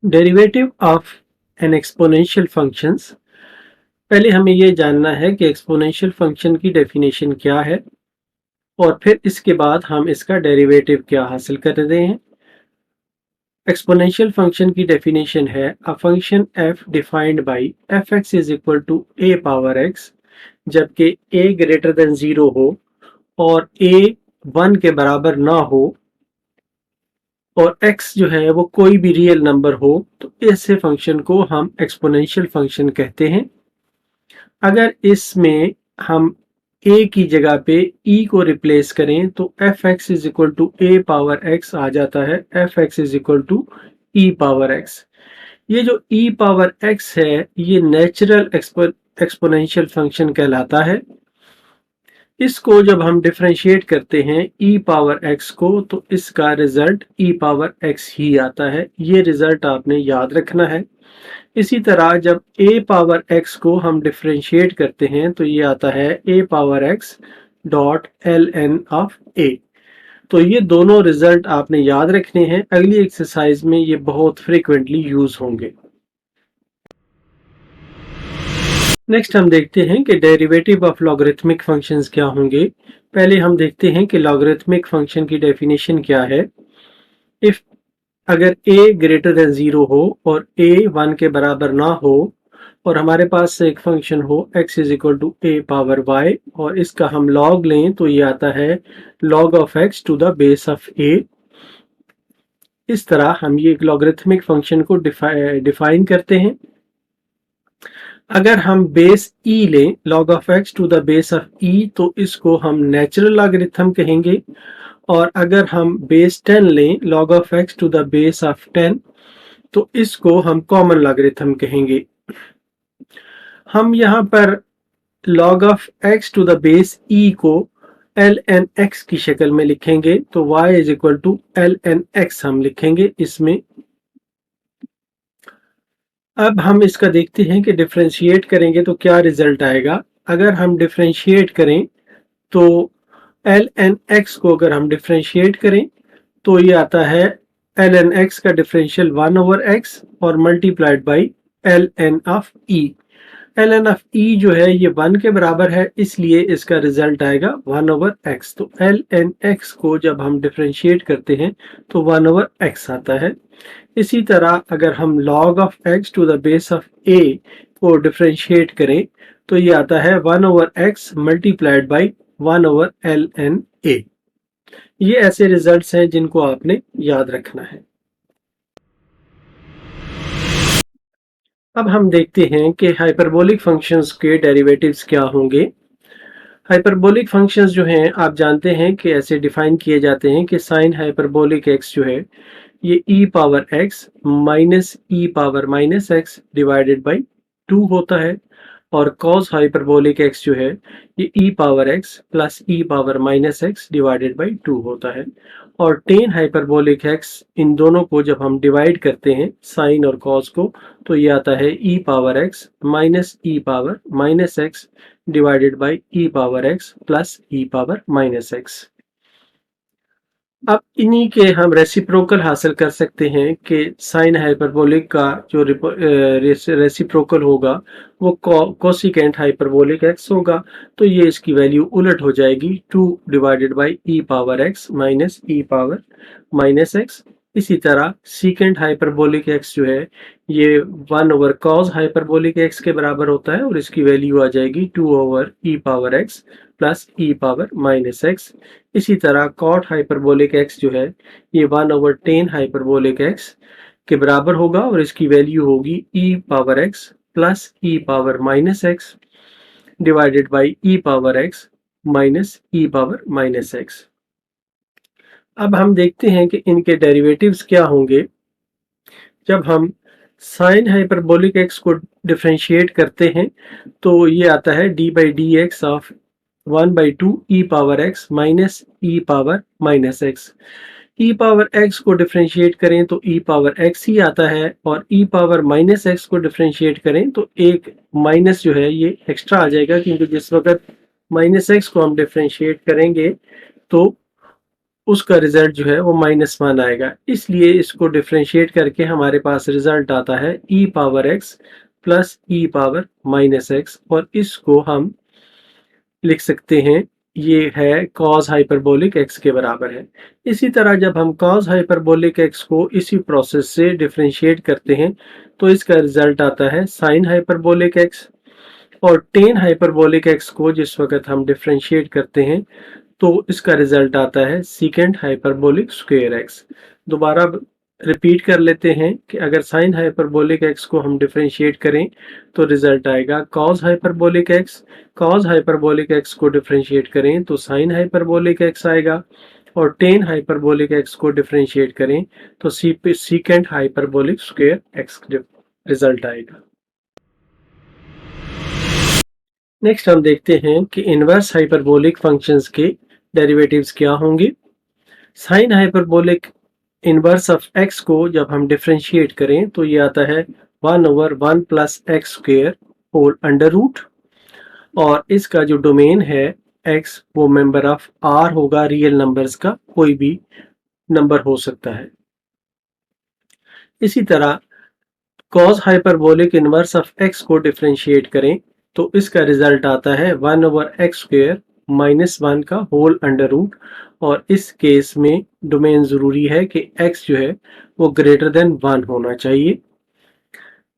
Derivative of N exponential functions. पहले हमें ये जानना है कि एक्सपोनेंशियल फंक्शन की डेफिनेशन क्या है और फिर इसके बाद हम इसका डेरिवेटिव क्या हासिल कर रहे हैं। एक्सपोनेंशियल फंक्शन की डेफिनेशन है a function f defined by fx is equal to a power x जबकि a ग्रेटर देन 0 हो और a 1 के बराबर ना हो और x जो है वो कोई भी रियल नंबर हो, तो ऐसे फंक्शन को हम एक्सपोनेंशियल फंक्शन कहते हैं। अगर इसमें हम a की जगह पे e को रिप्लेस करें तो fx is equal to a power x आ जाता है, fx is equal to e power x। ये जो e पावर x है ये नेचुरल एक्सपोनेंशियल फंक्शन कहलाता है। इसको जब हम डिफरेंशिएट करते हैं e पावर x को तो इसका रिजल्ट e पावर x ही आता है। ये रिजल्ट आपने याद रखना है। इसी तरह जब a पावर x को हम डिफरेंशिएट करते हैं तो ये आता है a power x dot ln of a। तो ये दोनों रिजल्ट आपने याद रखने हैं, अगली एक्सरसाइज में ये बहुत फ्रीक्वेंटली यूज होंगे। नेक्स्ट हम देखते हैं कि डेरिवेटिव ऑफ लॉगरिथमिक फंक्शंस क्या होंगे। पहले हम देखते हैं कि लॉगरिथमिक फंक्शन की डेफिनेशन क्या है। इफ अगर a ग्रेटर देन 0 हो और a 1 के बराबर ना हो और हमारे पास एक फंक्शन हो x is equal to a power y और इसका हम लॉग लें तो ये आता है log of x to the base of a। इस तरह हम ये लॉगरिथमिक फंक्शन को डिफाइन करते हैं। अगर हम बेस e लें log of x to the base of e तो इसको हम नेचुरल लॉगरिथम कहेंगे और अगर हम बेस 10 लें log of x to the base of 10 तो इसको हम कॉमन लॉगरिथम कहेंगे। हम यहाँ पर log of x to the base e को ln x की शक्ल में लिखेंगे तो y is equal to ln x हम लिखेंगे इसमें। अब हम इसका देखते हैं कि डिफरेंशिएट करेंगे तो क्या रिजल्ट आएगा। अगर हम डिफरेंशिएट करें तो ln x को अगर हम डिफरेंशिएट करें तो ये आता है ln x का डिफरेंशियल 1 ओवर x और multiplied by ln of e। ln of e जो है ये 1 के बराबर है इसलिए इसका रिजल्ट आएगा 1 ओवर x। तो ln x को जब हम डिफरेंशिएट करते हैं तो 1 ओवर x आता है। इसी तरह अगर हम log of x to the base of a को डिफरेंशिएट करें तो ये आता है 1 over x multiplied by 1 over ln a। ये ऐसे रिजल्ट्स हैं जिनको आपने याद रखना है। अब हम देखते हैं कि हाइपरबोलिक फंक्शंस के डेरिवेटिव्स क्या होंगे। हाइपरबोलिक फंक्शंस जो हैं आप जानते हैं कि ऐसे डिफाइन किए जाते हैं कि साइन हाइपरबोलिक x जो है ये e power x minus e power minus x divided by 2 होता है और कॉस हाइपरबोलिक x जो है ये e power x plus e power minus x divided by 2 होता है। और टेन हाइपरबोलिक x इन दोनों को जब हम डिवाइड करते हैं साइन और कॉस को तो ये आता है e power x minus e power minus x divided by e power x plus e power minus x। अब इन्हीं के हम रेसिप्रोकल हासिल कर सकते हैं कि साइन हाइपरबोलिक का जो रेसिप्रोकल होगा वो कोसिकेंट हाइपरबोलिक x होगा। तो ये इसकी वैल्यू उलट हो जाएगी 2 divided by e power x minus e power minus x। इसी तरह सीकेंट हाइपरबोलिक x जो है ये 1 ओवर कॉस हाइपरबोलिक x के बराबर होता है और इसकी वैल्यू आ जाएगी 2 over e power x plus e power minus x। इसी तरह कॉट हाइपरबोलिक x जो है ये 1 ओवर टेन हाइपरबोलिक x के बराबर होगा और इसकी वैल्यू होगी e power x plus e power minus x divided by e power x minus e power minus x। अब हम देखते हैं कि इनके डेरिवेटिव्स क्या होंगे। जब हम साइन हाइपरबोलिक x को डिफरेंशिएट करते हैं तो ये आता है d by D x of 1 by 2 e power x minus e power minus x। E power x को डिफरेंशिएट करें तो ई पावर एक्स ही आता है, और ई पावर माइनस एक्स को डिफरेंशिएट करें तो एक माइनस जो है ये एक्स्ट्रा आ जाएगा, क्योंकि जिस वक्त माइनस एक्स को हम डिफरेंशिएट करेंगे तो उसका रिजल्ट जो है वो -1 आएगा। इसलिए इसको डिफरेंशिएट करके हमारे पास रिजल्ट आता है ई पावर एक्स प्लस ई पावर माइनस एक्स, और इसको हम लिख सकते हैं, ये है कॉस हाइपरबोलिक एक्स के बराबर है। इसी तरह जब हम कॉस हाइपरबोलिक एक्स को इसी प्रोसेस से डिफरेंशिएट करते हैं तो इसका रिजल्ट आता है साइन हाइपरबोलिक एक्स, और टेन हाइपरबोलिक एक्स को जिस वक्त हम डिफरेंशिएट करते हैं तो इसका रिजल्ट आता है सीकेंट हाइपरबोलिक स्क्वायर एक्स। दोबारा रिपीट कर लेते हैं कि अगर साइन हाइपरबोलिक एक्स को हम डिफरेंशिएट करें तो रिजल्ट आएगा cos hyperbolic x, cos hyperbolic x को डिफरेंशिएट करें तो साइन हाइपरबोलिक एक्स आएगा, और टेन हाइपरबोलिक एक्स को डिफरेंशिएट करें तो secant hyperbolic square x result आएगा। नेक्स्ट हम देखते हैं कि इनवर्स हाइपरबोलिक फंक्शंस के डेरिवेटिव्स क्या होंगे। Sine hyperbolic inverse of x को जब हम डिफरेंशिएट करें तो ये आता है 1/1 plus x square whole under root, और इसका जो डोमेन है एक्स वो मेंबर ऑफ आर होगा, रियल नंबर्स का कोई भी नंबर हो सकता है। इसी तरह cos hyperbolic inverse of x को डिफरेंशिएट करें तो इसका रिजल्ट आता है 1/x स्क्वायर -1 का होल अंडर रूट, और इस केस में डोमेन जरूरी है कि x जो है वो ग्रेटर देन 1 होना चाहिए।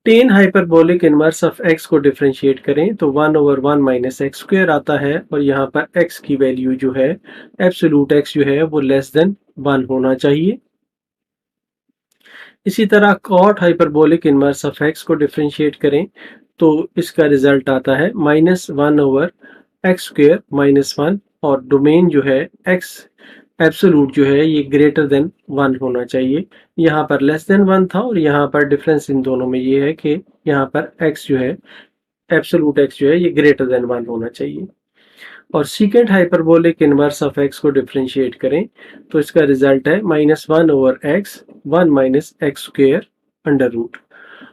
Tan hyperbolic inverse of x को डिफरेंशिएट करें तो 1/1 माइनस एक्स स्क्वायर आता है, और यहाँ पर x की वैल्यू जो है एब्सोल्यूट x जो है वो लेस देन 1 होना चाहिए। इसी तरह cot hyperbolic inverse of x को डिफरेंशिएट करें तो इसका रिजल्ट आता है -1/x स्क्वायर -1, और डोमेन जो है x एब्सोल्यूट जो है ये ग्रेटर देन 1 होना चाहिए। यहाँ पर लेस देन 1 था, और यहाँ पर डिफरेंस इन दोनों में ये है कि यहाँ पर x जो है एब्सोल्यूट x जो है ये ग्रेटर देन 1 होना चाहिए। और secant hyperbolic inverse of x को डिफरेंशिएट करें तो इसका रिजल्ट है -1/x 1 minus x square under root,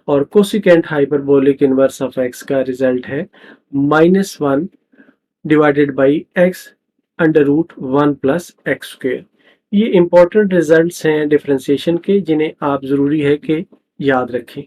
और cosecant hyperbolic inverse of x का रिजल्ट है -1 divided by x under root 1 plus x square. ये इंपॉर्टेंट रिजल्ट्स हैं डिफरेंशिएशन के, जिन्हें आप जरूरी है कि याद रखें।